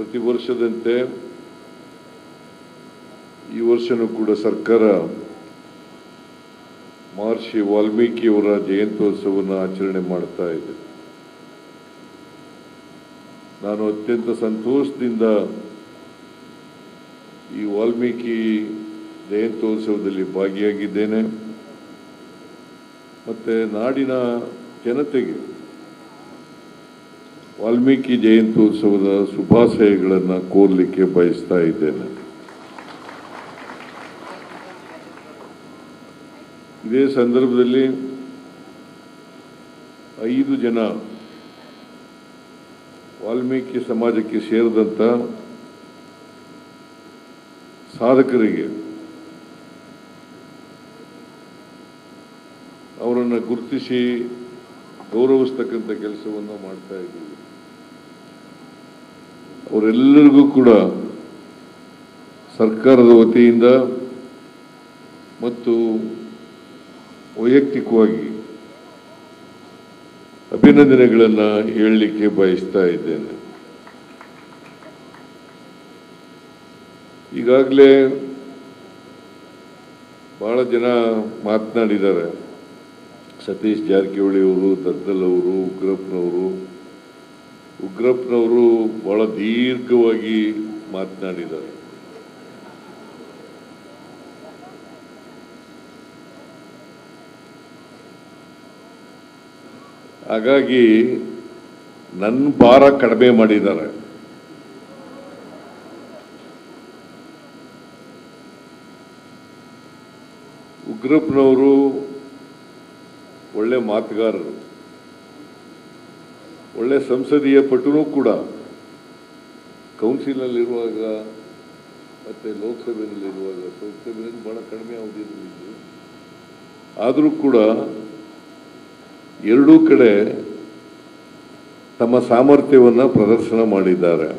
ಪ್ರತಿ ವರ್ಷದಂತೆ ಈ ವರ್ಷನೂ ಕೂಡ ಸರ್ಕಾರ ಮಹರ್ಷಿ ವಾಲ್ಮೀಕಿಯವರ ಜಯಂತ್ಯೋತ್ಸವವನ್ನು ಆಚರಣೆ ಮಾಡ್ತಾ ಇದೆ. ನಾನು ಅತ್ಯಂತ ಸಂತೋಷದಿಂದ ಈ ವಾಲ್ಮೀಕಿ ಜಯಂತ್ಯೋತ್ಸವದಲ್ಲಿ ಭಾಗಿಯಾಗಿದ್ದೇನೆ. ಮತ್ತು ನಾಡಿನ ಜನತೆಗೆ ವಾಲ್ಮೀಕಿ ಜಯಂತ್ಯೋತ್ಸವದ ಶುಭಾಶಯಗಳನ್ನು ಕೋರಲಿಕ್ಕೆ ಬಯಸ್ತಾ ಇದ್ದೇನೆ. ಇದೇ ಸಂದರ್ಭದಲ್ಲಿ 5 ಜನ ವಾಲ್ಮೀಕಿ ಸಮಾಜಕ್ಕೆ ಸೇರಿದಂಥ ಸಾಧಕರಿಗೆ ಅವರನ್ನು ಗುರುತಿಸಿ ಗೌರವಿಸ್ತಕ್ಕಂಥ ಕೆಲಸವನ್ನು ಮಾಡ್ತಾ ಇದ್ದೀವಿ. ಅವರೆಲ್ಲರಿಗೂ ಕೂಡ ಸರ್ಕಾರದ ವತಿಯಿಂದ ಮತ್ತು ವೈಯಕ್ತಿಕವಾಗಿ ಅಭಿನಂದನೆಗಳನ್ನು ಹೇಳಲಿಕ್ಕೆ ಬಯಸ್ತಾ ಇದ್ದೇನೆ. ಈಗಾಗಲೇ ಬಹಳ ಜನ ಮಾತನಾಡಿದ್ದಾರೆ. ಸತೀಶ್ ಜಾರಕಿಹೊಳಿ ಅವರು, ದದ್ದಲ್ ಅವರು, ಉಗ್ರಪ್ಪನವರು ಬಹಳ ದೀರ್ಘವಾಗಿ ಮಾತನಾಡಿದ್ದಾರೆ. ಹಾಗಾಗಿ ನನ್ನ ಭಾರ ಕಡಿಮೆ ಮಾಡಿದ್ದಾರೆ. ಉಗ್ರಪ್ಪನವರು ಒಳ್ಳೆ ಮಾತುಗಾರರು, ಒಳ್ಳೆ ಸಂಸದೀಯ ಪಟುನೂ ಕೂಡ. ಕೌನ್ಸಿಲ್ನಲ್ಲಿರುವಾಗ ಮತ್ತು ಲೋಕಸಭೆಯಲ್ಲಿರುವಾಗ, ಲೋಕಸಭೆಯಲ್ಲಿ ಬಹಳ ಕಡಿಮೆ ಅವಧಿಯಲ್ಲಿದ್ದು, ಆದರೂ ಕೂಡ ಎರಡೂ ಕಡೆ ತಮ್ಮ ಸಾಮರ್ಥ್ಯವನ್ನು ಪ್ರದರ್ಶನ ಮಾಡಿದ್ದಾರೆ.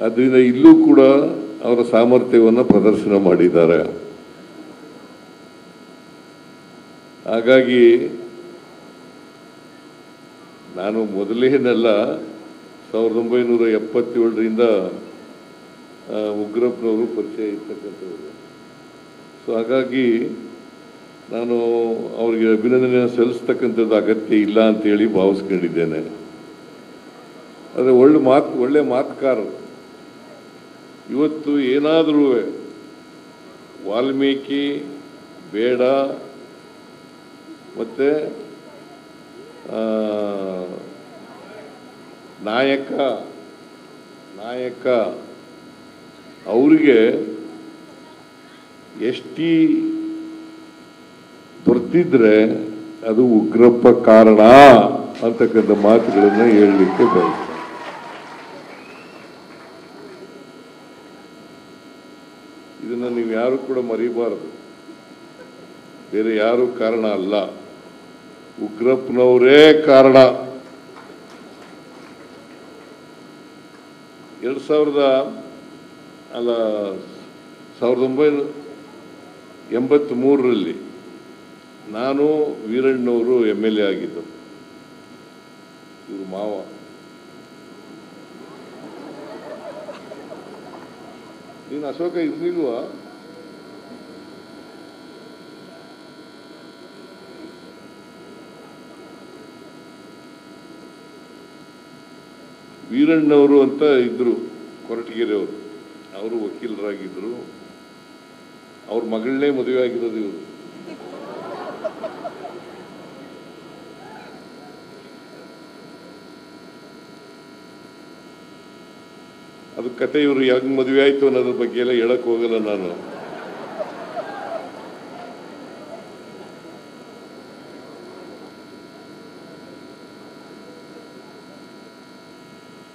ಆದ್ದರಿಂದ ಇಲ್ಲೂ ಕೂಡ ಅವರ ಸಾಮರ್ಥ್ಯವನ್ನು ಪ್ರದರ್ಶನ ಮಾಡಿದ್ದಾರೆ. ಹಾಗಾಗಿ ನಾನು ಮೊದಲೇನಲ್ಲ, 1977ರಿಂದ ಉಗ್ರಪ್ಪನವರು ಪರಿಚಯ ಇರ್ತಕ್ಕಂಥವ್ರು. ಸೊ ಹಾಗಾಗಿ ನಾನು ಅವರಿಗೆ ಅಭಿನಂದನೆಯನ್ನು ಸಲ್ಲಿಸ್ತಕ್ಕಂಥದ್ದು ಅಗತ್ಯ ಇಲ್ಲ ಅಂತೇಳಿ ಭಾವಿಸ್ಕೊಂಡಿದ್ದೇನೆ. ಆದರೆ ಒಳ್ಳೆ ಮಾತುಕಾರರು. ಇವತ್ತು ಏನಾದರೂ ವಾಲ್ಮೀಕಿ ಬೇಡ ಮತ್ತು ನಾಯಕ ಅವರಿಗೆ ಎಷ್ಟಿ ದೊರೆತಿದ್ರೆ ಅದು ಉಗ್ರಪ್ಪ ಕಾರಣ ಅಂತಕ್ಕಂಥ ಮಾತುಗಳನ್ನು ಹೇಳಲಿಕ್ಕೆ ಬಯಸ್ತಾರೆ. ಇದನ್ನು ನೀವು ಯಾರು ಕೂಡ ಮರಿಬಾರದು. ಬೇರೆ ಯಾರು ಕಾರಣ ಅಲ್ಲ, ಉಗ್ರಪ್ಪನವರೇ ಕಾರಣ. 1983ರಲ್ಲಿ ನಾನು ವೀರಣ್ಣವರು MLA ಆಗಿದ್ದರು. ಇವರು ಮಾವ. ನೀನು ಅಶೋಕ ಇರ್ಲಿಲ್ವಾ? ವೀರಣ್ಣವರು ಅಂತ ಇದ್ರು, ಕೊರಟಗೆರೆಯವರು. ಅವರು ವಕೀಲರಾಗಿದ್ದರು. ಅವ್ರ ಮಗಳನ್ನೇ ಮದುವೆ ಆಗಿರೋದು ಇವರು. ಅದು ಕತೆ ಇವರು ಯಾಕೆ ಮದುವೆ ಆಯ್ತು ಅನ್ನೋದ್ರ ಬಗ್ಗೆ ಎಲ್ಲ ಹೇಳಕ್ ಹೋಗಲ್ಲ ನಾನು.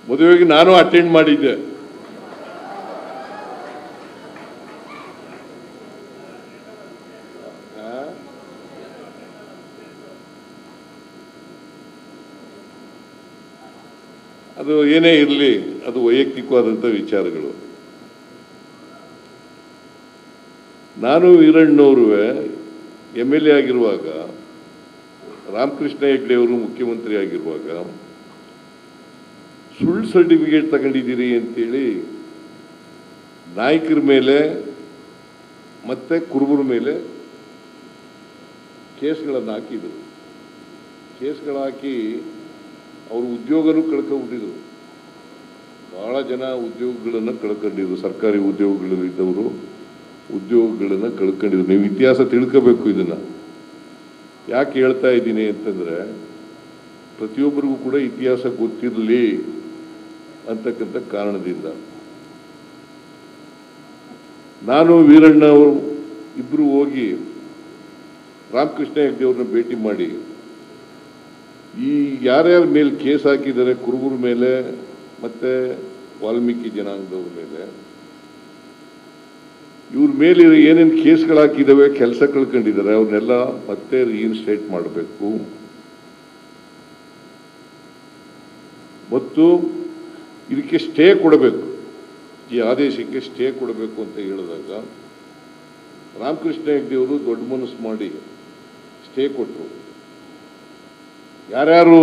ಮದುವೆಗೆ ನಾನು ಅಟೆಂಡ್ ಮಾಡಿದ್ದೆ. ಅದು ಏನೇ ಇರಲಿ, ಅದು ವೈಯಕ್ತಿಕವಾದಂಥ ವಿಚಾರಗಳು. ನಾನು ವೀರಣ್ಣವರು MLA ಆಗಿರುವಾಗ, ರಾಮಕೃಷ್ಣ ಹೆಗ್ಡೆ ಅವರು ಮುಖ್ಯಮಂತ್ರಿ ಆಗಿರುವಾಗ ಸುಳ್ಳು ಸರ್ಟಿಫಿಕೇಟ್ ತಗೊಂಡಿದ್ದೀರಿ ಅಂತೇಳಿ ನಾಯಕರ ಮೇಲೆ ಮತ್ತೆ ಕುರುಬರ ಮೇಲೆ ಕೇಸ್ಗಳನ್ನು ಹಾಕಿದರು. ಕೇಸ್ಗಳು ಹಾಕಿ ಅವರು ಉದ್ಯೋಗನೂ ಕಳ್ಕೊಂಡ್ಬಿಟ್ಟಿದ್ರು. ಭಾಳ ಜನ ಉದ್ಯೋಗಗಳನ್ನು ಕಳ್ಕೊಂಡಿದ್ರು. ಸರ್ಕಾರಿ ಉದ್ಯೋಗಗಳಲ್ಲಿದ್ದವರು ಉದ್ಯೋಗಗಳನ್ನು ಕಳ್ಕೊಂಡಿದ್ರು. ನೀವು ಇತಿಹಾಸ ತಿಳ್ಕೋಬೇಕು. ಇದನ್ನು ಯಾಕೆ ಹೇಳ್ತಾ ಇದ್ದೀನಿ ಅಂತಂದರೆ, ಪ್ರತಿಯೊಬ್ಬರಿಗೂ ಕೂಡ ಇತಿಹಾಸ ಗೊತ್ತಿರಲಿ ಅಂತಕ್ಕಂಥ ಕಾರಣದಿಂದ. ನಾನು ವೀರಣ್ಣ ಅವರು ಇಬ್ಬರು ಹೋಗಿ ರಾಮಕೃಷ್ಣ ಹೆಗ್ಡೆ ಅವ್ರನ್ನ ಭೇಟಿ ಮಾಡಿ, ಈ ಯಾರ್ಯಾರ ಮೇಲೆ ಕೇಸ್ ಹಾಕಿದ್ದಾರೆ, ಕುರುಬರ ಮೇಲೆ ಮತ್ತು ವಾಲ್ಮೀಕಿ ಜನಾಂಗದವ್ರ ಮೇಲೆ, ಇವ್ರ ಮೇಲೆ ಏನೇನು ಕೇಸ್ಗಳು ಹಾಕಿದ್ದಾವೆ, ಕೆಲಸ ಕಳ್ಕೊಂಡಿದ್ದಾರೆ, ಅವ್ರನ್ನೆಲ್ಲ ಮತ್ತೆ ರೀಇನ್ಸ್ಟೇಟ್ ಮಾಡಬೇಕು ಮತ್ತು ಇದಕ್ಕೆ ಸ್ಟೇ ಕೊಡಬೇಕು, ಈ ಆದೇಶಕ್ಕೆ ಸ್ಟೇ ಕೊಡಬೇಕು ಅಂತ ಹೇಳಿದಾಗ ರಾಮಕೃಷ್ಣ ಹೆಗ್ಡೆ ಅವರು ದೊಡ್ಡ ಮನಸ್ಸು ಮಾಡಿ ಸ್ಟೇ ಕೊಟ್ಟರು. ಯಾರ್ಯಾರು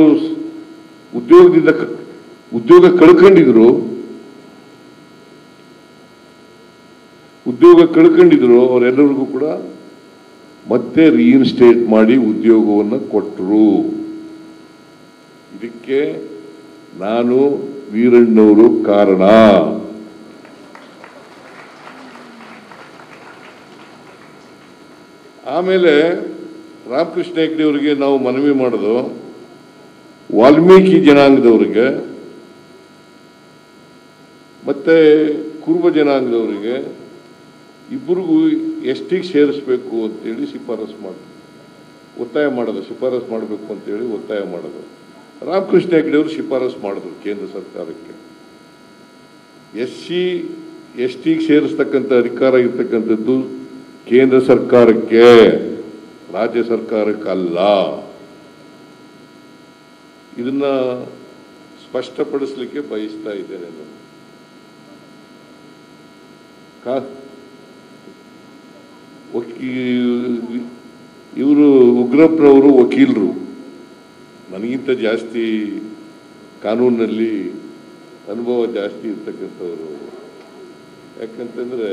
ಉದ್ಯೋಗ ಕಳ್ಕೊಂಡಿದ್ರು ಅವರೆಲ್ಲರಿಗೂ ಕೂಡ ಮತ್ತೆ ರೀಇನ್ಸ್ಟೇಟ್ ಮಾಡಿ ಉದ್ಯೋಗವನ್ನು ಕೊಟ್ಟರು. ಇದಕ್ಕೆ ನಾನು ವೀರಣ್ಣವರು ಕಾರಣ. ಆಮೇಲೆ ರಾಮಕೃಷ್ಣ ಹೆಗ್ಡೆ ಅವರಿಗೆ ನಾವು ಮನವಿ ಮಾಡೋದು, ವಾಲ್ಮೀಕಿ ಜನಾಂಗದವರಿಗೆ ಮತ್ತೆ ಕುರುಬ ಜನಾಂಗದವರಿಗೆ ಇಬ್ಬರಿಗೂ ಎಷ್ಟಿಗೆ ಸೇರಿಸಬೇಕು ಅಂತೇಳಿ ಒತ್ತಾಯ ಮಾಡಬೇಕು ಅಂತೇಳಿ ಒತ್ತಾಯ ಮಾಡೋದು. ರಾಮಕೃಷ್ಣ ಹೆಗ್ಡೆ ಅವರು ಶಿಫಾರಸು ಮಾಡಿದ್ರು ಕೇಂದ್ರ ಸರ್ಕಾರಕ್ಕೆ. SC ST ಸೇರಿಸ್ತಕ್ಕಂಥ ಅಧಿಕಾರ ಇರ್ತಕ್ಕಂಥದ್ದು ಕೇಂದ್ರ ಸರ್ಕಾರಕ್ಕೆ, ರಾಜ್ಯ ಸರ್ಕಾರಕ್ಕಲ್ಲ. ಇದನ್ನ ಸ್ಪಷ್ಟಪಡಿಸಲಿಕ್ಕೆ ಬಯಸ್ತಾ ಇದ್ದೇನೆ ನಾನು. ಇವರು ಉಗ್ರಪ್ಪನವರು ವಕೀಲರು, ನನಗಿಂತ ಜಾಸ್ತಿ ಕಾನೂನಿನಲ್ಲಿ ಅನುಭವ ಜಾಸ್ತಿ ಇರ್ತಕ್ಕಂಥವ್ರು. ಯಾಕಂತಂದರೆ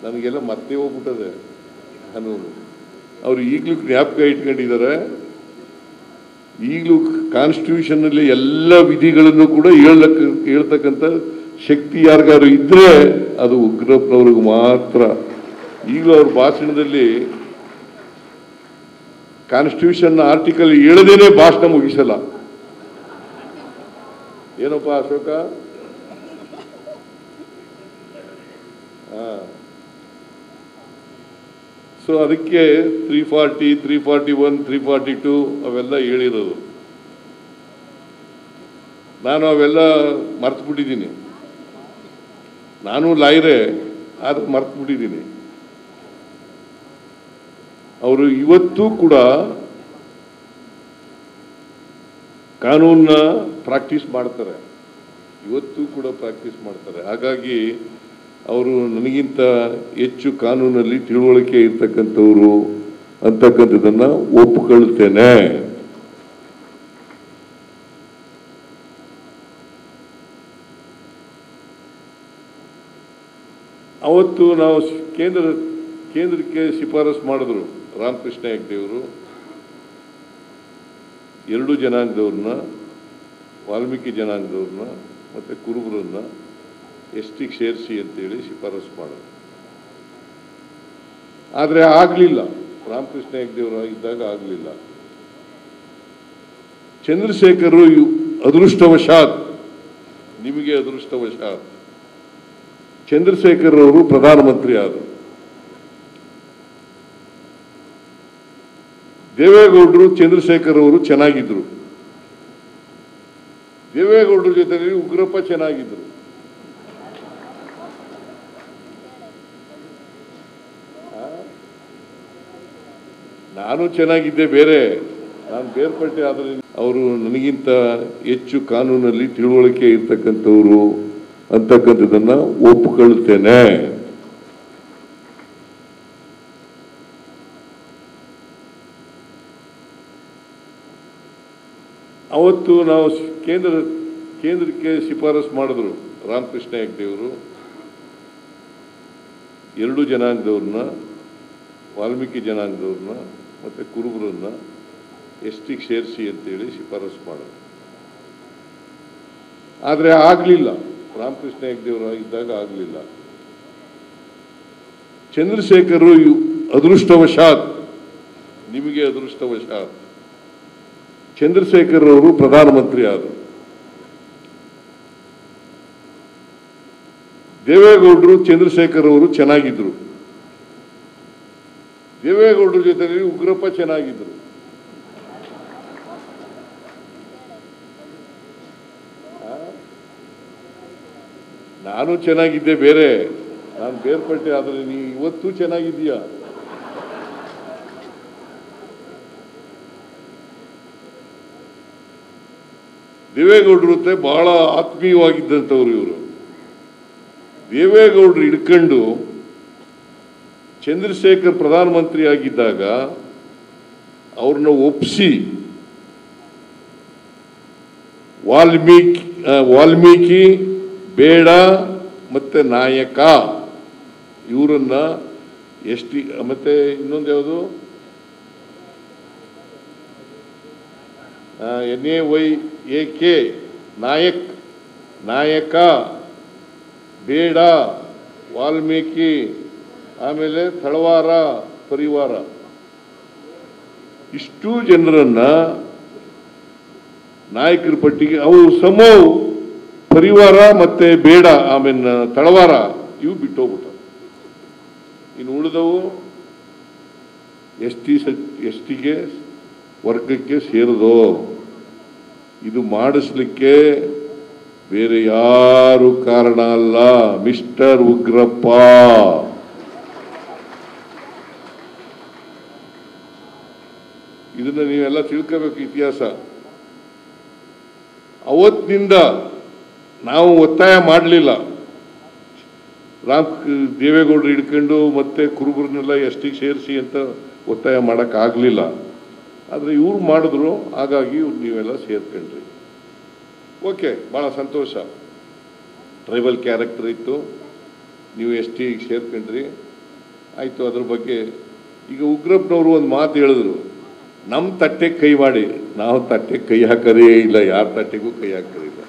ನನಗೆಲ್ಲ ಮರ್ತೇ ಹೋಗ್ಬಿಟ್ಟದೆ ಕಾನೂನು. ಅವರು ಈಗಲೂ ಜ್ಞಾಪಕ ಇಟ್ಕೊಂಡಿದ್ದಾರೆ. ಈಗಲೂ ಕಾನ್ಸ್ಟಿಟ್ಯೂಷನ್ನಲ್ಲಿ ಎಲ್ಲ ವಿಧಿಗಳನ್ನು ಕೂಡ ಹೇಳ್ತಕ್ಕಂಥ ಶಕ್ತಿ ಯಾರಿಗಾರು ಇದ್ರೆ ಅದು ಉಗ್ರಪ್ಪನವ್ರಿಗೆ ಮಾತ್ರ. ಈಗಲೂ ಅವ್ರ ಭಾಷಣದಲ್ಲಿ ಕಾನ್ಸ್ಟಿಟ್ಯೂಷನ್ ಆರ್ಟಿಕಲ್ ಹೇಳದೇನೆ ಭಾಷಣ ಮುಗಿಸಲ್ಲ. ಏನಪ್ಪ ಅಶೋಕ? ಸೊ ಅದಕ್ಕೆ 340, 341, 342 ಅವೆಲ್ಲ ಹೇಳಿರೋದು. ನಾನು ಅವೆಲ್ಲ ಮರ್ತು ಬಿಟ್ಟಿದ್ದೀನಿ. ನಾನು ಲಾಯರೇ, ಆದ್ರೆ ಮರ್ತು ಬಿಟ್ಟಿದ್ದೀನಿ. ಅವರು ಇವತ್ತೂ ಕೂಡ ಕಾನೂನನ್ನ ಪ್ರಾಕ್ಟೀಸ್ ಮಾಡ್ತಾರೆ. ಹಾಗಾಗಿ ಅವರು ನನಗಿಂತ ಹೆಚ್ಚು ಕಾನೂನಲ್ಲಿ ತಿಳುವಳಿಕೆ ಇರ್ತಕ್ಕಂಥವ್ರು ಅಂತಕ್ಕಂಥದ್ದನ್ನ ಒಪ್ಪಿಕೊಳ್ತೇನೆ. ಅವತ್ತು ನಾವು ಕೇಂದ್ರಕ್ಕೆ ಶಿಫಾರಸು ಮಾಡಿದ್ರು ರಾಮಕೃಷ್ಣ ಹೆಗ್ಡೆ ಅವರು, ಎರಡು ಜನಾಂಗದವ್ರನ್ನ, ವಾಲ್ಮೀಕಿ ಜನಾಂಗದವ್ರನ್ನ ಮತ್ತು ಕುರುಬರನ್ನ STಗೆ ಸೇರಿಸಿ ಅಂತೇಳಿ ಶಿಫಾರಸು ಮಾಡಿದ್ರು. ಆದರೆ ಆಗಲಿಲ್ಲ. ರಾಮಕೃಷ್ಣ ಹೆಗ್ಡೆ ಅವರು ಇದ್ದಾಗ ಆಗಲಿಲ್ಲ. ಚಂದ್ರಶೇಖರ್ ಅದೃಷ್ಟವಶಾತ್, ನಿಮಗೆ ಅದೃಷ್ಟವಶಾತ್ ಚಂದ್ರಶೇಖರ್ ಅವರು ಪ್ರಧಾನಮಂತ್ರಿ ಆದರು. ದೇವೇಗೌಡರು ಚಂದ್ರಶೇಖರ್ ಅವರು ಚೆನ್ನಾಗಿದ್ರು. ದೇವೇಗೌಡರ ಜೊತೆಯಲ್ಲಿ ಉಗ್ರಪ್ಪ ಚೆನ್ನಾಗಿದ್ರು. ನಾನು ಚೆನ್ನಾಗಿದ್ದೆ ಬೇರೆ, ನಾನು ಬೇರ್ಪಟ್ಟೆ. ಆದರೆ ಅವರು ನನಗಿಂತ ಹೆಚ್ಚು ಕಾನೂನಲ್ಲಿ ತಿಳುವಳಿಕೆ ಇರ್ತಕ್ಕಂಥವ್ರು ಅಂತಕ್ಕಂಥದ್ದನ್ನ ಒಪ್ಪಿಕೊಳ್ತೇನೆ. ಅವತ್ತು ನಾವು ಕೇಂದ್ರಕ್ಕೆ ಶಿಫಾರಸು ಮಾಡಿದ್ರು ರಾಮಕೃಷ್ಣ ಹೆಗ್ಡೆಯವರು. 2 ಜನಾಂಗದವ್ರನ್ನ, ವಾಲ್ಮೀಕಿ ಜನಾಂಗದವ್ರನ್ನ ಮತ್ತು ಕುರುಬರನ್ನ ಎಸ್ಟಿಗೆ ಸೇರಿಸಿ ಅಂತೇಳಿ ಶಿಫಾರಸು ಮಾಡಿದ್ರು. ಆದರೆ ಆಗಲಿಲ್ಲ. ರಾಮಕೃಷ್ಣ ಹೆಗ್ಡೆಯವರು ಇದ್ದಾಗ ಆಗಲಿಲ್ಲ. ಚಂದ್ರಶೇಖರ್ ಅದೃಷ್ಟವಶಾತ್, ನಿಮಗೆ ಅದೃಷ್ಟವಶಾತ್ ಚಂದ್ರಶೇಖರ್ ಅವರು ಪ್ರಧಾನಮಂತ್ರಿ ಆದರು. ದೇವೇಗೌಡರು ಚಂದ್ರಶೇಖರ್ ಅವರು ಚೆನ್ನಾಗಿದ್ರು. ದೇವೇಗೌಡರ ಜೊತೆಯಲ್ಲಿ ಉಗ್ರಪ್ಪ ಚೆನ್ನಾಗಿದ್ರು. ನಾನು ಚೆನ್ನಾಗಿದ್ದೆ ಬೇರೆ, ನಾನು ಬೇರ್ಪಟ್ಟೆ. ಆದರೆ ನೀ ಇವತ್ತು ಚೆನ್ನಾಗಿದ್ದೀಯಾ? ದೇವೇಗೌಡರ ಜೊತೆ ಬಹಳ ಆತ್ಮೀಯವಾಗಿದ್ದಂಥವ್ರು ಇವರು. ದೇವೇಗೌಡರು ಹಿಡ್ಕೊಂಡು ಚಂದ್ರಶೇಖರ್ ಪ್ರಧಾನಮಂತ್ರಿ ಆಗಿದ್ದಾಗ ಅವ್ರನ್ನ ಒಪ್ಪಿಸಿ ವಾಲ್ಮೀಕಿ ಬೇಡ ಮತ್ತೆ ನಾಯಕ ಇವರನ್ನ ಎಸ್ಟಿ ಮತ್ತೆ ಇನ್ನೊಂದು ಯಾವುದು NAYAK ನಾಯಕ ಬೇಡ ವಾಲ್ಮೀಕಿ, ಆಮೇಲೆ ತಳವಾರ ಪರಿವಾರ, ಇಷ್ಟು ಜನರನ್ನ ನಾಯಕರ ಪಟ್ಟಿಗೆ ಅವು ಸಮೂಹ ಪರಿವಾರ ಮತ್ತೆ ಬೇಡ ಆಮೇಲೆ ತಳವಾರ ಇವು ಬಿಟ್ಟೋಗ್ಬಿಟ್ಟ. ಇನ್ನು ಉಳಿದವು ಎಸ್ಟಿಗೆ ವರ್ಗಕ್ಕೆ ಸೇರಿದೋ. ಇದು ಮಾಡಿಸ್ಲಿಕ್ಕೆ ಬೇರೆ ಯಾರು ಕಾರಣ ಅಲ್ಲ, ಮಿಸ್ಟರ್ ಉಗ್ರಪ್ಪ. ಇದನ್ನ ನೀವೆಲ್ಲ ತಿಳ್ಕೋಬೇಕು ಇತಿಹಾಸ. ಅವತ್ತಿನಿಂದ ನಾವು ಒತ್ತಾಯ ಮಾಡಲಿಲ್ಲ. ದೇವೇಗೌಡರು ಹಿಡ್ಕೊಂಡು ಮತ್ತೆ ಕುರುಬರನ್ನೆಲ್ಲ ಎಸ್ಟಿಗೆ ಸೇರಿಸಿ ಅಂತ ಒತ್ತಾಯ ಮಾಡೋಕ್ಕಾಗಲಿಲ್ಲ. ಆದರೆ ಇವ್ರು ಮಾಡಿದ್ರು, ಹಾಗಾಗಿ ನೀವೆಲ್ಲ ಸೇರ್ಕೊಂಡ್ರಿ. ಓಕೆ, ಭಾಳ ಸಂತೋಷ. ಟ್ರೈಬಲ್ ಕ್ಯಾರೆಕ್ಟರ್ ಇತ್ತು, ನೀವು ಎಸ್ಟಿಗೆ ಸೇರ್ಕೊಂಡ್ರಿ, ಆಯಿತು. ಅದ್ರ ಬಗ್ಗೆ ಈಗ ಉಗ್ರಪ್ಪನವರು ಒಂದು ಮಾತು ಹೇಳಿದ್ರು, ನಮ್ಮ ತಟ್ಟೆಗೆ ಕೈ ಮಾಡಿ. ನಾವು ತಟ್ಟೆಗೆ ಕೈ ಹಾಕರೇ ಇಲ್ಲ, ಯಾರ ತಟ್ಟೆಗೂ ಕೈ ಹಾಕರೇ ಇಲ್ಲ.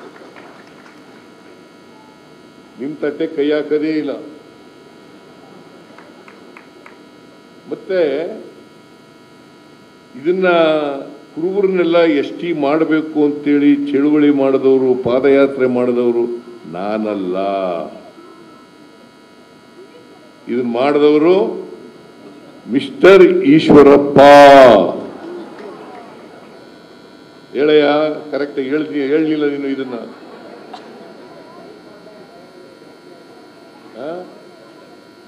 ನಿಮ್ಮ ತಟ್ಟೆಗೆ ಕೈ ಹಾಕದೇ ಇಲ್ಲ. ಮತ್ತೆ ಇದನ್ನ ಕುರುಬರನ್ನೆಲ್ಲ ಎಸ್ಟಿ ಮಾಡಬೇಕು ಅಂತೇಳಿ ಚಳುವಳಿ ಮಾಡಿದವರು, ಪಾದಯಾತ್ರೆ ಮಾಡಿದವರು ನಾನಲ್ಲ. ಇದನ್ನ ಮಾಡಿದವರು ಮಿಸ್ಟರ್ ಈಶ್ವರಪ್ಪ. ಹೇಳಯ್ಯ, ಕರೆಕ್ಟಾಗಿ ಹೇಳಲಿಲ್ಲ ನೀನು ಇದನ್ನ.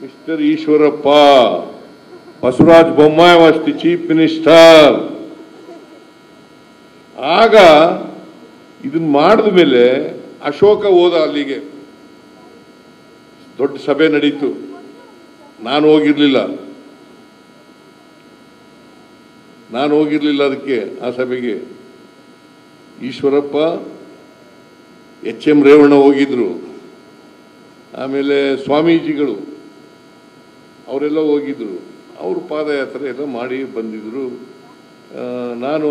Mister Eshwarappa, Basavaraj Bommai was the chief minister. ಆಗ ಇದನ್ನ ಮಾಡಿದ ಮೇಲೆ ಅಶೋಕ ಹೋದ ಅಲ್ಲಿಗೆ, ದೊಡ್ಡ ಸಭೆ ನಡೀತು. ನಾನು ಹೋಗಿರ್ಲಿಲ್ಲ ಅದಕ್ಕೆ, ಆ ಸಭೆಗೆ. ಈಶ್ವರಪ್ಪ, HM ರೇವಣ್ಣ ಹೋಗಿದ್ರು, ಆಮೇಲೆ ಸ್ವಾಮೀಜಿಗಳು ಅವರೆಲ್ಲ ಹೋಗಿದ್ರು. ಅವರು ಪಾದಯಾತ್ರೆ ಎಲ್ಲ ಮಾಡಿ ಬಂದಿದ್ರು. ನಾನು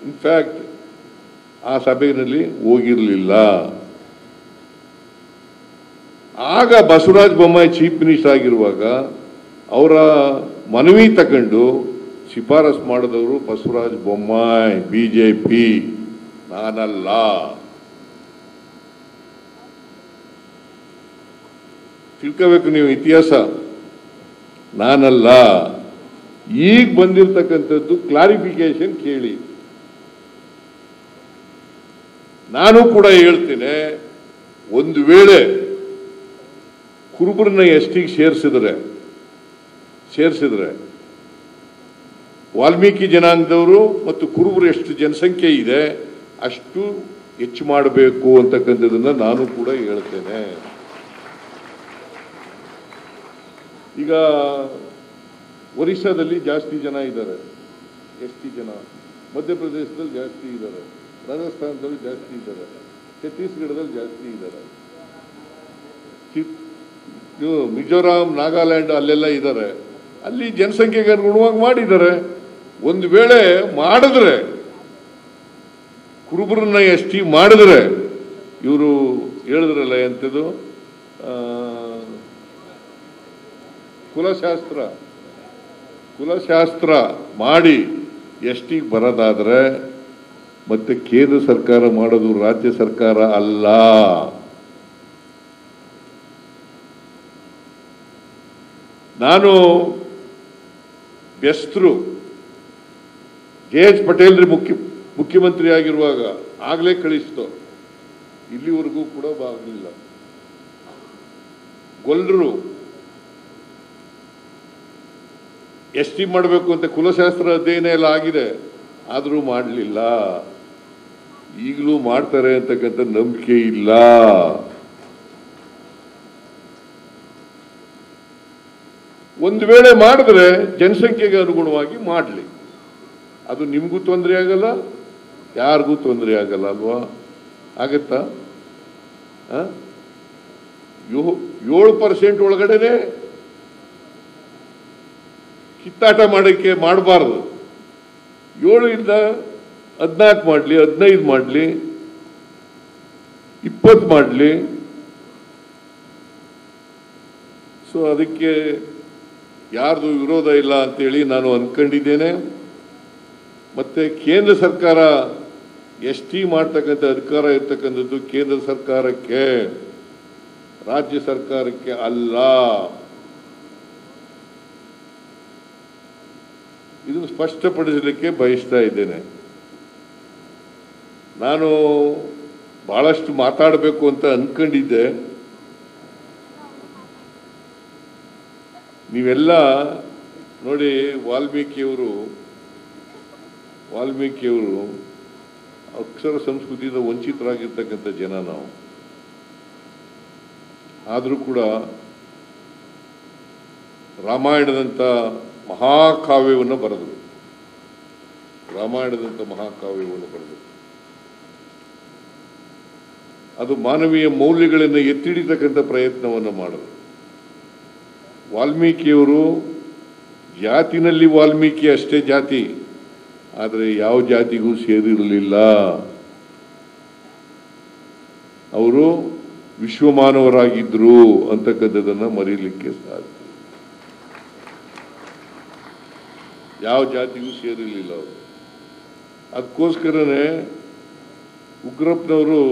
ಇನ್ಫ್ಯಾಕ್ಟ್ ಆ ಸಭೆಯಲ್ಲಿ ಹೋಗಿರಲಿಲ್ಲ. ಆಗ ಬಸವರಾಜ ಬೊಮ್ಮಾಯಿ ಚೀಫ್ ಮಿನಿಸ್ಟರ್ ಆಗಿರುವಾಗ ಅವರ ಮನವಿ ತಗೊಂಡು ಶಿಫಾರಸು ಮಾಡಿದವರು ಬಸವರಾಜ ಬೊಮ್ಮಾಯಿ, BJP, ನಾನಲ್ಲ. ತಿಳ್ಕೋಬೇಕು ನೀವು ಇತಿಹಾಸ. ನಾನಲ್ಲ. ಈಗ ಬಂದಿರತಕ್ಕಂಥದ್ದು ಕ್ಲಾರಿಫಿಕೇಶನ್ ಕೇಳಿ. ನಾನು ಕೂಡ ಹೇಳ್ತೇನೆ, ಒಂದು ವೇಳೆ ಕುರುಬರನ್ನ ಎಸ್ಟಿಗೆ ಸೇರಿಸಿದ್ರೆ ವಾಲ್ಮೀಕಿ ಜನಾಂಗದವರು ಮತ್ತು ಕುರುಬರು ಎಷ್ಟು ಜನಸಂಖ್ಯೆ ಇದೆ ಅಷ್ಟು ಹೆಚ್ಚು ಮಾಡಬೇಕು ಅಂತಕ್ಕಂಥದ್ದನ್ನ ನಾನು ಕೂಡ ಹೇಳ್ತೇನೆ. ಈಗ ಒರಿಸ್ಸಾದಲ್ಲಿ ಜಾಸ್ತಿ ಜನ ಇದ್ದಾರೆ, ಎಸ್ಟಿ ಜನ. ಮಧ್ಯಪ್ರದೇಶದಲ್ಲಿ ಜಾಸ್ತಿ ಇದ್ದಾರೆ, ರಾಜಸ್ಥಾನದಲ್ಲಿ ಜಾಸ್ತಿ ಇದ್ದಾರೆ, ಛತ್ತೀಸ್ಗಢದಲ್ಲಿ ಜಾಸ್ತಿ ಇದ್ದಾರೆ, ಮಿಜೋರಾಂ, ನಾಗಾಲ್ಯಾಂಡ್ ಅಲ್ಲೆಲ್ಲ ಇದ್ದಾರೆ. ಅಲ್ಲಿ ಜನಸಂಖ್ಯೆಗೆ ಅನುಗುಣವಾಗಿ ಮಾಡಿದ್ದಾರೆ. ಒಂದು ವೇಳೆ ಮಾಡಿದ್ರೆ, ಕುರುಬರನ್ನ ಎಸ್ಟಿ ಮಾಡಿದ್ರೆ, ಇವರು ಹೇಳಿದ್ರಲ್ಲ ಎಂಥದ್ದು ಕುಲಶಾಸ್ತ್ರ ಮಾಡಿ ಎಸ್ಟಿಗೆ ಬರೋದಾದ್ರೆ ಮತ್ತೆ ಕೇಂದ್ರ ಸರ್ಕಾರ ಮಾಡೋದು ರಾಜ್ಯ ಸರ್ಕಾರ ಅಲ್ಲ. ನಾನು ಬೆಸ್ತರು ಜೆ.ಎಚ್. ಪಟೇಲ್ ಮುಖ್ಯಮಂತ್ರಿ ಆಗಿರುವಾಗ ಆಗಲೇ ಕಳಿಸ್ತು, ಇಲ್ಲಿವರೆಗೂ ಕೂಡ ಆಗಲಿಲ್ಲ. ಗೊಲ್ಲರು ಎಸ್ಟಿ ಮಾಡಬೇಕು ಅಂತ ಕುಲಶಾಸ್ತ್ರ ಅಧ್ಯಯನ ಎಲ್ಲ ಆಗಿದೆ, ಆದರೂ ಮಾಡಲಿಲ್ಲ. ಈಗಲೂ ಮಾಡ್ತಾರೆ ಅಂತಕ್ಕಂಥ ನಂಬಿಕೆ ಇಲ್ಲ. ಒಂದು ವೇಳೆ ಮಾಡಿದ್ರೆ ಜನಸಂಖ್ಯೆಗೆ ಅನುಗುಣವಾಗಿ ಮಾಡಲಿ, ಅದು ನಿಮಗೂ ತೊಂದರೆ ಆಗಲ್ಲ, ಯಾರಿಗೂ ತೊಂದರೆ ಆಗಲ್ಲ ಅಲ್ವಾ? ಆಗತ್ತಾ? 7% ಒಳಗಡೆನೆ ಕಿತ್ತಾಟ ಮಾಡಕ್ಕೆ ಮಾಡಬಾರ್ದು. 7 ಇಂದ 14 ಮಾಡಲಿ, 15 ಮಾಡಲಿ, 20 ಮಾಡಲಿ. ಸೊ ಅದಕ್ಕೆ ಯಾರ್ದು ವಿರೋಧ ಇಲ್ಲ ಅಂತೇಳಿ ನಾನು ಅನ್ಕೊಂಡಿದ್ದೇನೆ. ಮತ್ತೆ ಕೇಂದ್ರ ಸರ್ಕಾರ ಎಸ್ಟಿ ಮಾಡ್ತಕ್ಕಂಥ ಅಧಿಕಾರ ಇರ್ತಕ್ಕಂಥದ್ದು ಕೇಂದ್ರ ಸರ್ಕಾರಕ್ಕೆ, ರಾಜ್ಯ ಸರ್ಕಾರಕ್ಕೆ ಅಲ್ಲ. ಇದನ್ನು ಸ್ಪಷ್ಟಪಡಿಸಲಿಕ್ಕೆ ಬಯಸ್ತಾ ಇದ್ದೇನೆ. ನಾನು ಬಹಳಷ್ಟು ಮಾತಾಡಬೇಕು ಅಂತ ಅನ್ಕೊಂಡಿದ್ದೆ. ನೀವೆಲ್ಲ ನೋಡಿ, ವಾಲ್ಮೀಕಿಯವರು ಅಕ್ಷರ ಸಂಸ್ಕೃತಿಯಿಂದ ವಂಚಿತರಾಗಿರ್ತಕ್ಕಂಥ ಜನ ನಾವು. ಆದರೂ ಕೂಡ ರಾಮಾಯಣದಂಥ ಮಹಾಕಾವ್ಯವನ್ನು ಬರೆದರು. ಅದು ಮಾನವೀಯ ಮೌಲ್ಯಗಳನ್ನು ಎತ್ತಿಡಿತಕ್ಕಂಥ ಪ್ರಯತ್ನವನ್ನು ಮಾಡಿದರು. ವಾಲ್ಮೀಕಿಯವರು ಜಾತಿನಲ್ಲಿ ವಾಲ್ಮೀಕಿ ಅಷ್ಟೇ ಜಾತಿ, ಆದರೆ ಯಾವ ಜಾತಿಗೂ ಸೇರಿರಲಿಲ್ಲ. ಅವರು ವಿಶ್ವಮಾನವರಾಗಿದ್ರು ಅಂತಕ್ಕಂಥದ್ದನ್ನು ಮರೀಲಿಕ್ಕೆ ಸಾಧ್ಯ. ಯಾವ ಜಾತಿಗೂ ಸೇರಿರಲಿಲ್ಲ ಅವರು. ಅದಕ್ಕೋಸ್ಕರನೇ ಉಗ್ರಪ್ಪನವರು,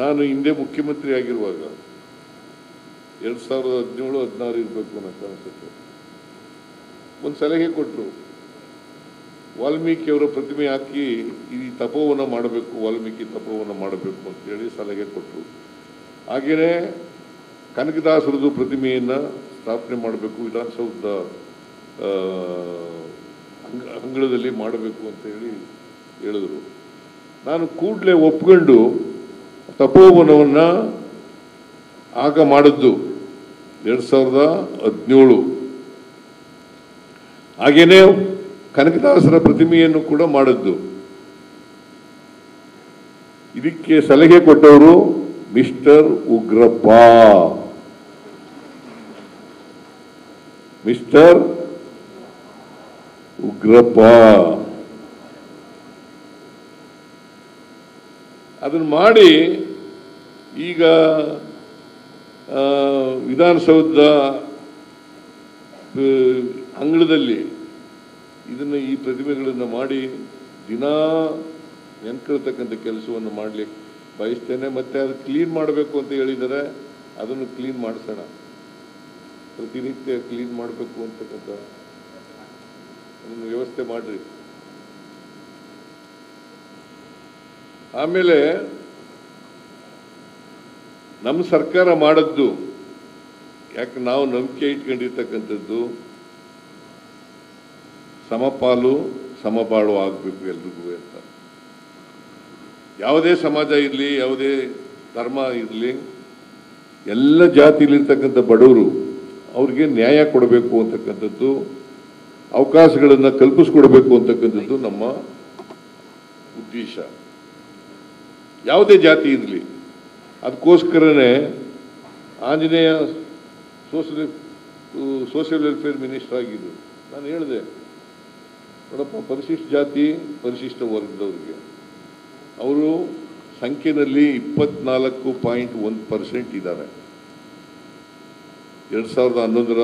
ನಾನು ಹಿಂದೆ ಮುಖ್ಯಮಂತ್ರಿ ಆಗಿರುವಾಗ 2017-16 ಇರಬೇಕು ಅನ್ನೋ ಅನ್ಸುತ್ತೆ, ಒಂದು ಸಲಹೆ ಕೊಟ್ಟರು. ವಾಲ್ಮೀಕಿಯವರ ಪ್ರತಿಮೆ ಹಾಕಿ ಈ ತಪೋವನ ಮಾಡಬೇಕು, ವಾಲ್ಮೀಕಿ ತಪೋವನ ಮಾಡಬೇಕು ಅಂತೇಳಿ ಸಲಹೆ ಕೊಟ್ಟರು. ಹಾಗೆಯೇ ಕನಕದಾಸರದು ಪ್ರತಿಮೆಯನ್ನು ಸ್ಥಾಪನೆ ಮಾಡಬೇಕು, ವಿಧಾನಸೌಧದ ಅಂಗಳದಲ್ಲಿ ಮಾಡಬೇಕು ಅಂತ ಹೇಳಿದರು. ನಾನು ಕೂಡಲೇ ಒಪ್ಕೊಂಡು ತಪೋವನವನ್ನು ಆಗ ಮಾಡಿದ್ದು 2017. ಹಾಗೇನೆ ಕನಕದಾಸರ ಪ್ರತಿಮೆಯನ್ನು ಕೂಡ ಮಾಡಿದ್ದು. ಇದಕ್ಕೆ ಸಲಹೆ ಕೊಟ್ಟವರು ಮಿಸ್ಟರ್ ಉಗ್ರಪ್ಪ. ಅದನ್ನು ಮಾಡಿ ಈಗ ವಿಧಾನಸೌಧದ ಅಂಗಳದಲ್ಲಿ ಈ ಪ್ರತಿಮೆಗಳನ್ನು ಮಾಡಿ ದಿನಾ ನೆನ್ಕೊಳ್ತಕ್ಕಂಥ ಕೆಲಸವನ್ನು ಮಾಡಲಿಕ್ಕೆ ಬಯಸ್ತೇನೆ. ಮತ್ತೆ ಅದು ಕ್ಲೀನ್ ಮಾಡಬೇಕು ಅಂತ ಹೇಳಿದರೆ ಅದನ್ನು ಕ್ಲೀನ್ ಮಾಡಿಸೋಣ, ಪ್ರತಿನಿತ್ಯ ಕ್ಲೀನ್ ಮಾಡಬೇಕು ಅಂತಕ್ಕಂಥ ಅದನ್ನು ವ್ಯವಸ್ಥೆ ಮಾಡ್ರಿ. ಆಮೇಲೆ ನಮ್ಮ ಸರ್ಕಾರ ಮಾಡದ್ದು, ಯಾಕೆ ನಾವು ನಂಬಿಕೆ ಇಟ್ಕೊಂಡಿರ್ತಕ್ಕಂಥದ್ದು ಸಮಪಾಲು ಸಮಬಾಳು ಆಗಬೇಕು ಎಲ್ರಿಗೂ ಅಂತ. ಯಾವುದೇ ಸಮಾಜ ಇರಲಿ, ಯಾವುದೇ ಧರ್ಮ ಇರಲಿ, ಎಲ್ಲ ಜಾತಿಯಲ್ಲಿರ್ತಕ್ಕಂಥ ಬಡವರು ಅವ್ರಿಗೆ ನ್ಯಾಯ ಕೊಡಬೇಕು ಅಂತಕ್ಕಂಥದ್ದು, ಅವಕಾಶಗಳನ್ನು ಕಲ್ಪಿಸ್ಕೊಡ್ಬೇಕು ಅಂತಕ್ಕಂಥದ್ದು ನಮ್ಮ ಉದ್ದೇಶ. ಯಾವುದೇ ಜಾತಿ ಇರಲಿ. ಅದಕ್ಕೋಸ್ಕರನೇ ಆಂಜನೇಯ ಸೋಷಿಯಲ್ ವೆಲ್ಫೇರ್ ಮಿನಿಸ್ಟರ್ ಆಗಿದ್ದು. ನಾನು ಹೇಳಿದೆ, ನೋಡಪ್ಪ, ಪರಿಶಿಷ್ಟ ಜಾತಿ ಪರಿಶಿಷ್ಟ ವರ್ಗದವ್ರಿಗೆ ಅವರು ಸಂಖ್ಯೆಯಲ್ಲಿ 24.1% ಇದ್ದಾರೆ. 2011ರ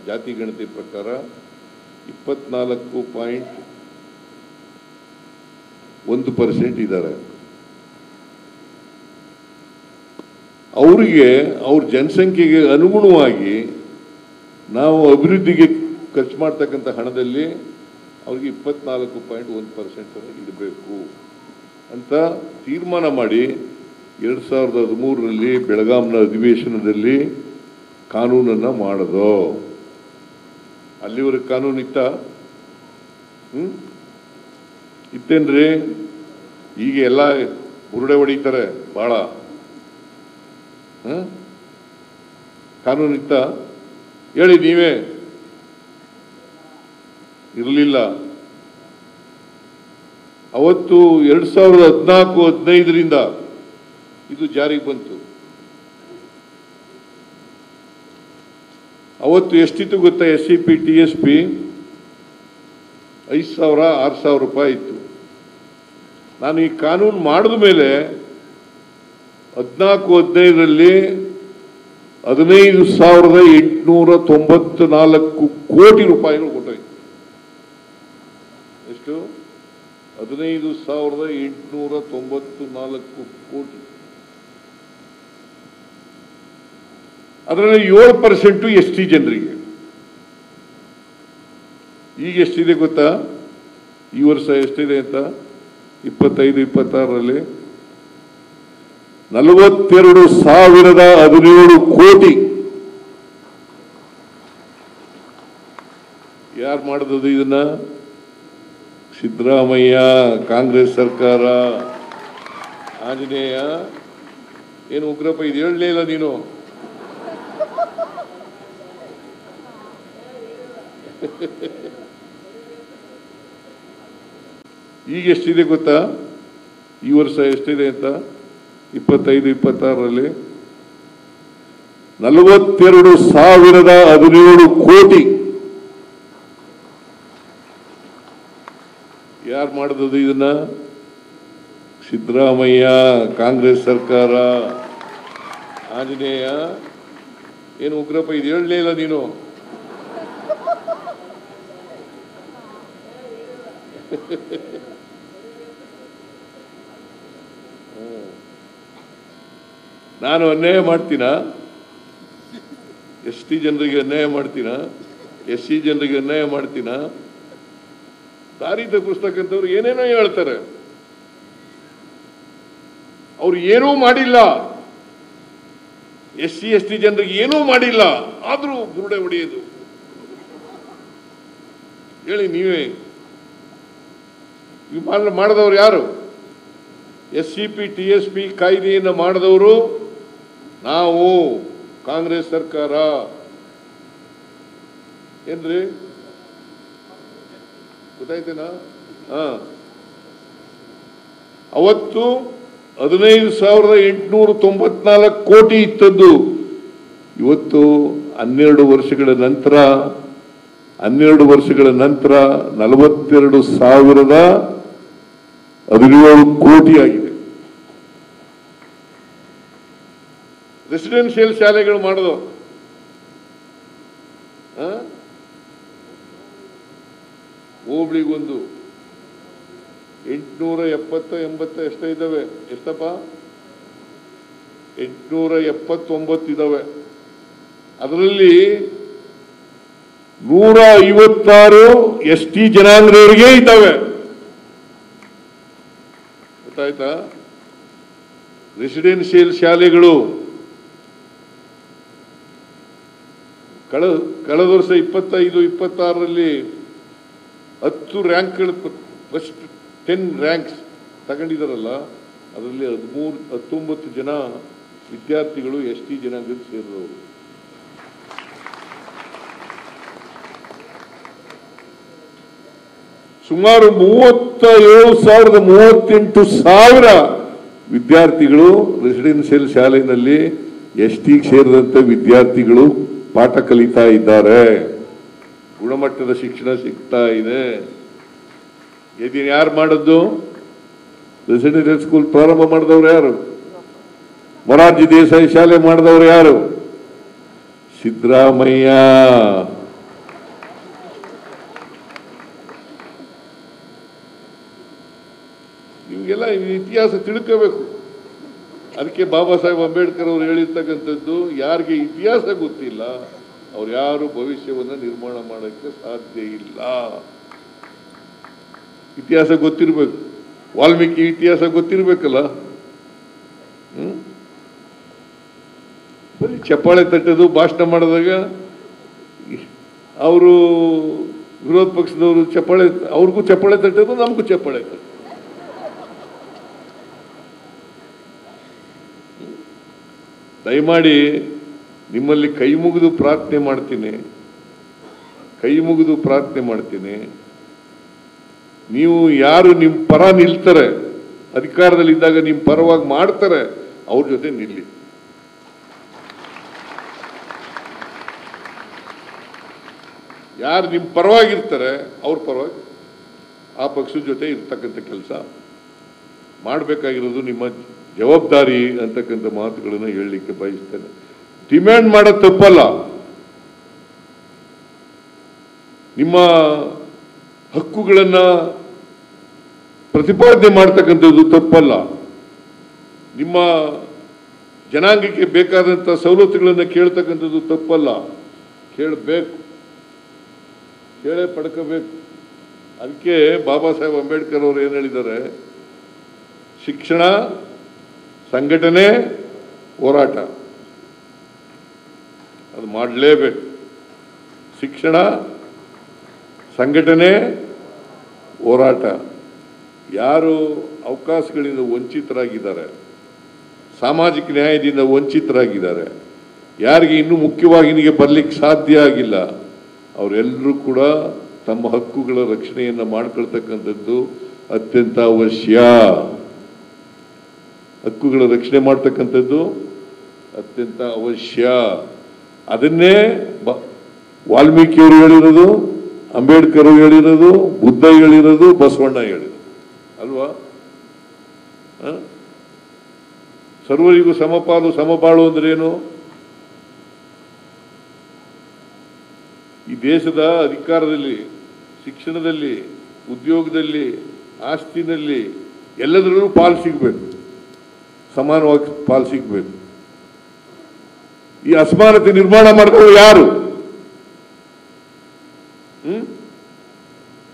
ಜಾತಿ ಗಣತಿ ಪ್ರಕಾರ 24.1% ಇದ್ದಾರೆ. ಅವರಿಗೆ ಅವ್ರ ಜನಸಂಖ್ಯೆಗೆ ಅನುಗುಣವಾಗಿ ನಾವು ಅಭಿವೃದ್ಧಿಗೆ ಖರ್ಚು ಮಾಡ್ತಕ್ಕಂಥ ಹಣದಲ್ಲಿ ಅವ್ರಿಗೆ 24.1% ಇಡಬೇಕು ಅಂತ ತೀರ್ಮಾನ ಮಾಡಿ 2013ರಲ್ಲಿ ಬೆಳಗಾಂನ ಅಧಿವೇಶನದಲ್ಲಿ ಕಾನೂನನ್ನು ಮಾಡೋದು. ಅಲ್ಲಿವರೆಗೆ ಕಾನೂನು ಇತ್ತೇನ್ರಿ? ಈಗ ಎಲ್ಲ ಬುರುಡೆ ಹೊಡಿತಾರೆ ಬಹಳ. ಕಾನೂನು ಹೇಳಿ ನೀವೇ. ಇರಲಿಲ್ಲ. ಅವತ್ತು 2014-15ರಿಂದ ಇದು ಜಾರಿಗೆ ಬಂತು. ಅವತ್ತು ಎಷ್ಟಿತ್ತು ಗೊತ್ತಾ? SCP TSP 5,000-6,000 ರೂಪಾಯಿ ಇತ್ತು. ನಾನು ಈ ಕಾನೂನು ಮಾಡಿದ ಮೇಲೆ 14-15ರಲ್ಲಿ 15,894 ಕೋಟಿ ರೂಪಾಯಿಗಳು ಕೊಟ್ಟೋಯ್ತು. ಎಷ್ಟು? 15,894 ಕೋಟಿ. ಅದರಲ್ಲಿ 7% ST ಜನರಿಗೆ. ಈಗ ಎಷ್ಟಿದೆ ಗೊತ್ತಾ? ಈ ವರ್ಷ ಎಷ್ಟಿದೆ ಅಂತ? 25-26ರಲ್ಲಿ 42,017 ಕೋಟಿ. ಯಾರು ಮಾಡಿದದು ಇದನ್ನ? ಸಿದ್ದರಾಮಯ್ಯ, ಕಾಂಗ್ರೆಸ್ ಸರ್ಕಾರ. ಆಂಜನೇಯ ಏನು ಉಗ್ರಪ್ಪ, ಇದು ಹೇಳಲೇ ಇಲ್ಲ ನೀನು. ಈಗ ಎಷ್ಟಿದೆ ಗೊತ್ತಾ? ಈ ವರ್ಷ ಎಷ್ಟಿದೆ ಅಂತ? 25-26ರಲ್ಲಿ 42,017 ಕೋಟಿ. ಯಾರು ಮಾಡಿದದು ಇದನ್ನ? ಸಿದ್ದರಾಮಯ್ಯ, ಕಾಂಗ್ರೆಸ್ ಸರ್ಕಾರ. ಆಂಜನೇಯ ಏನು ಉಗ್ರಪ್ಪ, ಇದು ಹೇಳಲೇ ಇಲ್ಲ ನೀನು. ನಾನು ಅನ್ಯಾಯ ಮಾಡ್ತೀನ? ST ಜನರಿಗೆ ಅನ್ಯಾಯ ಮಾಡ್ತೀನ? SC ಜನರಿಗೆ ಅನ್ಯಾಯ ಮಾಡ್ತೀನ? ದಾರಿ ತಪ್ಪಿಸ್ತಕ್ಕಂಥವ್ರು ಏನೇನೋ ಹೇಳ್ತಾರೆ. ಅವ್ರು ಏನೂ ಮಾಡಿಲ್ಲ. SC ST ಜನರಿಗೆ ಏನೂ ಮಾಡಿಲ್ಲ, ಆದ್ರೂ ಬುರುಡೆ ಹೊಡೆಯೋದು. ಹೇಳಿ ನೀವೇ. ಮಾಡಿದವರು ಯಾರು? SCP TSP ಕಾಯ್ದೆಯನ್ನು ಮಾಡಿದವರು ನಾವು, ಕಾಂಗ್ರೆಸ್ ಸರ್ಕಾರ. ಏನ್ರಿ ಗೊತ್ತಾಯ್ತೇನಾ? ಅವತ್ತು 15,894 ಕೋಟಿ ಇತ್ತದ್ದು. ಇವತ್ತು 12 ವರ್ಷಗಳ ನಂತರ 42,017 ಕೋಟಿ ಆಗಿದೆ. ರೆಸಿಡೆನ್ಷಿಯಲ್ ಶಾಲೆಗಳು ಮಾಡೋದು ಹೋಬಳಿಗೊಂದು 870-80 ಎಷ್ಟ ಇದ್ದಾವೆ? ಎಷ್ಟಪ್ಪ? 879 ಇದ್ದಾವೆ. ಅದರಲ್ಲಿ 156 ST ಜನಾಂಗದವರಿಗೆ ಇದ್ದಾವೆ. ಗೊತ್ತಾಯ್ತಾ? ರೆಸಿಡೆನ್ಷಿಯಲ್ ಶಾಲೆಗಳು ಕಳೆದ ವರ್ಷ 25-26ರಲ್ಲಿ 10 ರ್ಯಾಂಕ್ಗಳು, ಫಸ್ಟ್ 10 ರ್ಯಾಂಕ್ಸ್ ತಗೊಂಡಿದ್ದಾರಲ್ಲ, ಅದರಲ್ಲಿ 19 ಜನ ವಿದ್ಯಾರ್ಥಿಗಳು ST ಜನಾಂಗಕ್ಕೆ ಸೇರಿದವರು. ಸುಮಾರು 37,038 ವಿದ್ಯಾರ್ಥಿಗಳು ರೆಸಿಡೆನ್ಷಿಯಲ್ ಶಾಲೆಯಲ್ಲಿ ಎಸ್ಟಿ ಸೇರಿದಂತ ವಿದ್ಯಾರ್ಥಿಗಳು ಪಾಠ ಕಲಿತಾ ಇದ್ದಾರೆ, ಗುಣಮಟ್ಟದ ಶಿಕ್ಷಣ ಸಿಗ್ತಾ ಇದೆ. ಇದನ್ನು ಯಾರು ಮಾಡದ್ದು? ರೆಸಿಡೆನ್ಷಿಯಲ್ ಸ್ಕೂಲ್ ಪ್ರಾರಂಭ ಮಾಡಿದವರು ಯಾರು? ಮೊರಾರ್ಜಿ ದೇಸಾಯಿ ಶಾಲೆ ಮಾಡಿದವರು ಯಾರು? ಸಿದ್ದರಾಮಯ್ಯ. ನಿಮಗೆಲ್ಲ ಇತಿಹಾಸ ತಿಳ್ಕೋಬೇಕು. ಅದಕ್ಕೆ ಬಾಬಾ ಸಾಹೇಬ್ ಅಂಬೇಡ್ಕರ್ ಅವರು ಹೇಳಿರ್ತಕ್ಕಂಥದ್ದು, ಯಾರಿಗೆ ಇತಿಹಾಸ ಗೊತ್ತಿಲ್ಲ ಅವ್ರು ಯಾರು ಭವಿಷ್ಯವನ್ನು ನಿರ್ಮಾಣ ಮಾಡೋಕ್ಕೆ ಸಾಧ್ಯ ಇಲ್ಲ. ಇತಿಹಾಸ ಗೊತ್ತಿರಬೇಕು. ವಾಲ್ಮೀಕಿ ಇತಿಹಾಸ ಗೊತ್ತಿರಬೇಕಲ್ಲ. ಬರೀ ಚಪ್ಪಾಳೆ ತಟ್ಟೋದು, ಭಾಷಣ ಮಾಡಿದಾಗ ಅವರು ವಿರೋಧ ಪಕ್ಷದವರು ಚಪ್ಪಾಳೆ, ಅವ್ರಿಗೂ ಚಪ್ಪಾಳೆ ತಟ್ಟೋದು, ನಮಗೂ ಚಪ್ಪಾಳೆ ತಟ್ಟೋದು. ದಯಮಾಡಿ ನಿಮ್ಮಲ್ಲಿ ಕೈ ಮುಗಿದು ಪ್ರಾರ್ಥನೆ ಮಾಡ್ತೀನಿ, ನೀವು ಯಾರು ನಿಮ್ಮ ಪರ ನಿಲ್ತಾರೆ, ಅಧಿಕಾರದಲ್ಲಿದ್ದಾಗ ನಿಮ್ಮ ಪರವಾಗಿ ಮಾಡ್ತಾರೆ, ಅವ್ರ ಜೊತೆ ನಿಲ್ಲಿ. ಯಾರು ನಿಮ್ಮ ಪರವಾಗಿರ್ತಾರೆ ಅವ್ರ ಪರವಾಗಿ ಆ ಪಕ್ಷದ ಜೊತೆ ಇರ್ತಕ್ಕಂಥ ಕೆಲಸ ಮಾಡಬೇಕಾಗಿರೋದು ನಿಮ್ಮ ಜವಾಬ್ದಾರಿ ಅಂತಕ್ಕಂಥ ಮಾತುಗಳನ್ನು ಹೇಳಲಿಕ್ಕೆ ಬಯಸ್ತೇನೆ. ಡಿಮ್ಯಾಂಡ್ ಮಾಡೋದು ತಪ್ಪಲ್ಲ, ನಿಮ್ಮ ಹಕ್ಕುಗಳನ್ನು ಪ್ರತಿಪಾದನೆ ಮಾಡ್ತಕ್ಕಂಥದ್ದು ತಪ್ಪಲ್ಲ, ನಿಮ್ಮ ಜನಾಂಗಕ್ಕೆ ಬೇಕಾದಂಥ ಸವಲತ್ತುಗಳನ್ನು ಕೇಳ್ತಕ್ಕಂಥದ್ದು ತಪ್ಪಲ್ಲ. ಕೇಳಬೇಕು, ಕೇಳೇ ಪಡ್ಕೋಬೇಕು. ಅದಕ್ಕೆ ಬಾಬಾ ಸಾಹೇಬ್ ಅಂಬೇಡ್ಕರ್ ಅವರು ಏನು ಹೇಳಿದ್ದಾರೆ? ಶಿಕ್ಷಣ, ಸಂಘಟನೆ, ಹೋರಾಟ, ಅದು ಮಾಡಲೇಬೇಕು. ಶಿಕ್ಷಣ, ಸಂಘಟನೆ, ಹೋರಾಟ. ಯಾರು ಅವಕಾಶಗಳಿಂದ ವಂಚಿತರಾಗಿದ್ದಾರೆ, ಸಾಮಾಜಿಕ ನ್ಯಾಯದಿಂದ ವಂಚಿತರಾಗಿದ್ದಾರೆ, ಯಾರಿಗೆ ಇನ್ನೂ ಮುಖ್ಯವಾಗಿ ನಿಮಗೆ ಬರಲಿಕ್ಕೆ ಸಾಧ್ಯ ಆಗಿಲ್ಲ, ಅವರೆಲ್ಲರೂ ಕೂಡ ತಮ್ಮ ಹಕ್ಕುಗಳ ರಕ್ಷಣೆಯನ್ನು ಮಾಡ್ಕೊಳ್ತಕ್ಕಂಥದ್ದು ಅತ್ಯಂತ ಅವಶ್ಯ. ಹಕ್ಕುಗಳ ರಕ್ಷಣೆ ಮಾಡ್ತಕ್ಕಂಥದ್ದು ಅತ್ಯಂತ ಅವಶ್ಯ. ಅದನ್ನೇ ವಾಲ್ಮೀಕಿಯವರು ಹೇಳಿರೋದು, ಅಂಬೇಡ್ಕರ್ ಹೇಳಿರೋದು, ಬುದ್ಧ ಹೇಳಿರೋದು, ಬಸವಣ್ಣ ಹೇಳಿರೋದು ಅಲ್ವಾ? ಸರ್ವರಿಗೂ ಸಮಪಾಲು ಸಮಬಾಳು ಅಂದ್ರೇನು? ಈ ದೇಶದ ಅಧಿಕಾರದಲ್ಲಿ, ಶಿಕ್ಷಣದಲ್ಲಿ, ಉದ್ಯೋಗದಲ್ಲಿ, ಆಸ್ತಿನಲ್ಲಿ, ಎಲ್ಲದರಲ್ಲೂ ಪಾಲು ಸಿಗಬೇಕು, ಸಮಾನವಾಗಿ ಪಾಲು ಸಿಗಬೇಕು. ಈ ಅಸಮಾನತೆ ನಿರ್ಮಾಣ ಮಾಡಿದವರು ಯಾರು?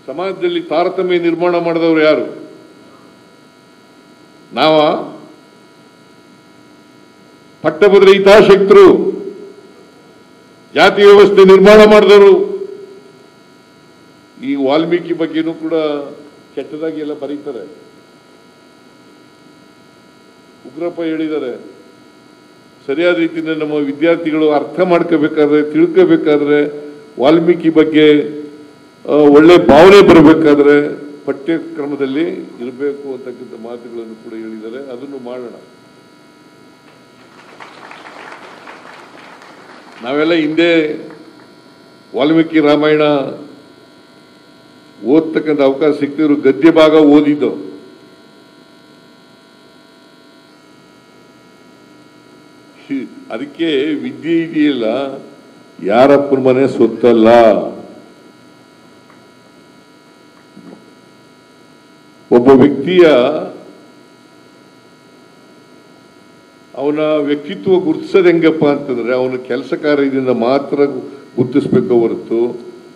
ಸಮಾಜದಲ್ಲಿ ತಾರತಮ್ಯ ನಿರ್ಮಾಣ ಮಾಡಿದವರು ಯಾರು? ನಾವ? ಪಟ್ಟಭದ್ರ ಹಿತಾಸಕ್ತರು, ಜಾತಿ ವ್ಯವಸ್ಥೆ ನಿರ್ಮಾಣ ಮಾಡಿದವರು. ಈ ವಾಲ್ಮೀಕಿ ಬಗ್ಗೆನೂ ಕೂಡ ಕೆಟ್ಟದಾಗಿ ಎಲ್ಲ ಬರೀತಾರೆ. ಉಗ್ರಪ್ಪ ಹೇಳಿದ್ದಾರೆ, ಸರಿಯಾದ ರೀತಿಯಿಂದ ನಮ್ಮ ವಿದ್ಯಾರ್ಥಿಗಳು ಅರ್ಥ ಮಾಡ್ಕೋಬೇಕಾದ್ರೆ, ತಿಳ್ಕೋಬೇಕಾದ್ರೆ, ವಾಲ್ಮೀಕಿ ಬಗ್ಗೆ ಒಳ್ಳೆ ಭಾವನೆ ಬರಬೇಕಾದ್ರೆ ಪಠ್ಯಕ್ರಮದಲ್ಲಿ ಇರಬೇಕು ಅಂತಕ್ಕಂಥ ಮಾತುಗಳನ್ನು ಕೂಡ ಹೇಳಿದ್ದಾರೆ. ಅದನ್ನು ಮಾಡೋಣ. ನಾವೆಲ್ಲ ಹಿಂದೆ ವಾಲ್ಮೀಕಿ ರಾಮಾಯಣ ಓದ್ತಕ್ಕಂಥ ಅವಕಾಶ ಸಿಕ್ತಿದ್ರು, ಗದ್ಯ ಭಾಗ ಓದಿದ್ದು. ಅದಕ್ಕೆ ವಿದ್ಯೆ ಇದೆಯಲ್ಲ, ಯಾರಪ್ಪನ ಮನೆ ಸೊತ್ತಲ್ಲ. ಒಬ್ಬ ವ್ಯಕ್ತಿಯ ಅವನ ವ್ಯಕ್ತಿತ್ವ ಗುರುತಿಸೋದು ಹೆಂಗಪ್ಪ ಅಂತಂದ್ರೆ, ಅವನ ಕೆಲಸ ಕಾರ್ಯದಿಂದ ಮಾತ್ರ ಗುರುತಿಸ್ಬೇಕು ಹೊರತು,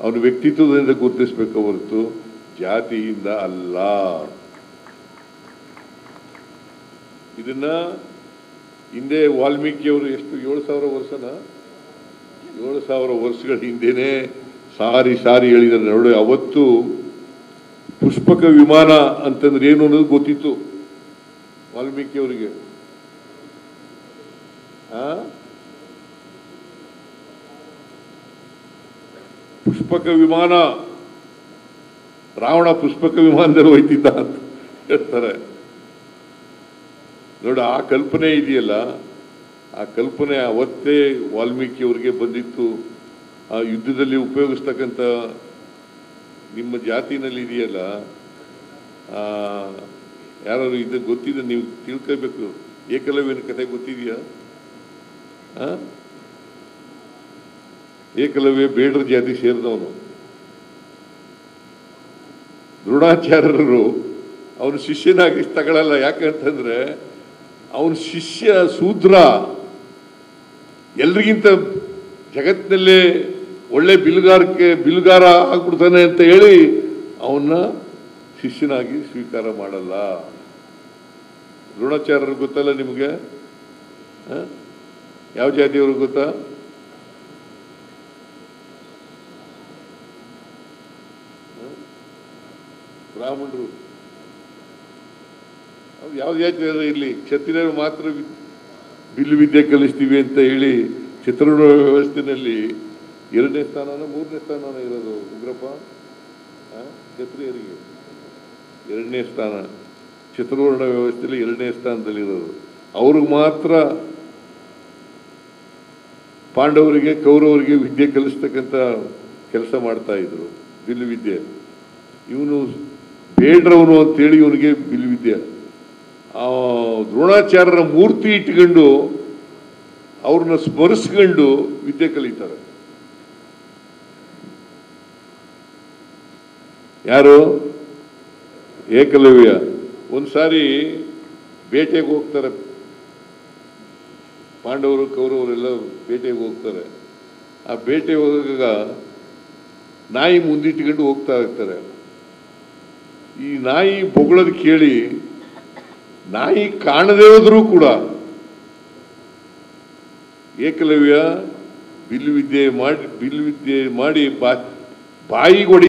ಅವನ ವ್ಯಕ್ತಿತ್ವದಿಂದ ಗುರುತಿಸ್ಬೇಕು ಹೊರತು ಜಾತಿಯಿಂದ ಅಲ್ಲ. ಇದನ್ನ ಹಿಂದೆ ವಾಲ್ಮೀಕಿಯವರು ಎಷ್ಟು 7,000 ವರ್ಷನ 7,000 ವರ್ಷಗಳ ಹಿಂದೆನೆ ಸಾರಿ ಹೇಳಿದ್ದಾರೆ ನೋಡಿ. ಅವತ್ತು ಪುಷ್ಪಕ ವಿಮಾನ ಅಂತಂದ್ರೆ ಏನು ಅನ್ನೋದು ಗೊತ್ತಿತ್ತು ವಾಲ್ಮೀಕಿಯವರಿಗೆ. ಪುಷ್ಪಕ ವಿಮಾನ, ರಾವಣ ಪುಷ್ಪಕ ವಿಮಾನದಲ್ಲಿ ಹೋಯ್ತಿದ್ದ ಅಂತ ಹೇಳ್ತಾರೆ. ನೋಡಿ, ಆ ಕಲ್ಪನೆ ಇದೆಯಲ್ಲ, ಆ ಕಲ್ಪನೆ ಅವತ್ತೇ ವಾಲ್ಮೀಕಿ ಅವರಿಗೆ ಬಂದಿತ್ತು. ಆ ಯುದ್ಧದಲ್ಲಿ ಉಪಯೋಗಿಸ್ತಕ್ಕಂಥ ನಿಮ್ಮ ಜಾತಿನಲ್ಲಿ ಇದೆಯಲ್ಲ, ಯಾರು ಇದು ಗೊತ್ತಿದೆ, ನೀವು ತಿಳ್ಕೋಬೇಕು. ಏಕಲವ್ಯನ ಕಥೆ ಗೊತ್ತಿದೆಯಾ? ಏಕಲವ್ಯ ಬೇಡರ ಜಾತಿ ಸೇರಿದವನು. ದ್ರೋಣಾಚಾರ್ಯರು ಅವನು ಶಿಷ್ಯನಾಗಿ ತಗೊಳ್ಳಲ್ಲ. ಯಾಕಂತಂದ್ರೆ ಅವನ ಶಿಷ್ಯ ಶೂದ್ರ, ಎಲ್ರಿಗಿಂತ ಜಗತ್ತಿನಲ್ಲೇ ಒಳ್ಳೆ ಬಿಲ್ಗಾರ ಆಗ್ಬಿಡ್ತಾನೆ ಅಂತ ಹೇಳಿ ಅವನ್ನ ಶಿಷ್ಯನಾಗಿ ಸ್ವೀಕಾರ ಮಾಡಲ್ಲ. ದ್ರೋಣಾಚಾರ್ಯರು ಗೊತ್ತಲ್ಲ ನಿಮಗೆ? ಯಾವ ಜಾತಿಯವರು ಗೊತ್ತಾ? ಬ್ರಾಹ್ಮಣರು. ಯಾವ ಜಾತಿ ಇರಲಿ, ಕ್ಷತ್ರಿಯರು ಮಾತ್ರ ಬಿಲ್ಲು ವಿದ್ಯೆ ಕಲಿಸ್ತೀವಿ ಅಂತ ಹೇಳಿ ಚಿತ್ರಣ ವ್ಯವಸ್ಥೆನಲ್ಲಿ 2ನೇ ಸ್ಥಾನನ 3ನೇ ಸ್ಥಾನನ ಇರೋದು ಉಗ್ರಪ್ಪ. ಕ್ಷತ್ರಿಯರಿಗೆ 2ನೇ ಸ್ಥಾನ, ಚಿತ್ರವರ್ಣ ವ್ಯವಸ್ಥೆಯಲ್ಲಿ 2ನೇ ಸ್ಥಾನದಲ್ಲಿರೋದು. ಅವ್ರಿಗೆ ಮಾತ್ರ ಪಾಂಡವರಿಗೆ ಕೌರವರಿಗೆ ವಿದ್ಯೆ ಕಲಿಸ್ತಕ್ಕಂಥ ಕೆಲಸ ಮಾಡ್ತಾ ಇದ್ರು, ಬಿಲ್ಲು ವಿದ್ಯೆ. ಇವನು ಬೇಡ್ರವನು ಅಂತೇಳಿ ಇವನಿಗೆ ಬಿಲ್ಲು ವಿದ್ಯೆ. ದ್ರೋಣಾಚಾರ್ಯರ ಮೂರ್ತಿ ಇಟ್ಕೊಂಡು ಅವ್ರನ್ನ ಸ್ಮರಿಸ್ಕೊಂಡು ವಿದ್ಯೆ ಕಲಿತಾರೆ. ಯಾರು? ಏಕಲವ್ಯ. ಒಂದ್ಸಾರಿ ಬೇಟೆಗೆ ಹೋಗ್ತಾರೆ, ಪಾಂಡವರು ಕೌರವರೆಲ್ಲ ಬೇಟೆಗೆ ಹೋಗ್ತಾರೆ. ಆ ಬೇಟೆ ಹೋಗಾಗ ನಾಯಿ ಮುಂದಿಟ್ಕೊಂಡು ಹೋಗ್ತಾ ಇರ್ತಾರೆ. ಈ ನಾಯಿ ಬೊಗಳೋದು ಕೇಳಿ ನಾಯಿ ಕಾಣದೇ ಹೋದ್ರೂ ಕೂಡ ಏಕಲವ್ಯ ಬಿಲ್ಲು ವಿದ್ಯೆ ಮಾಡಿ ಬಾಯಿಗೆ ಹೊಡಿ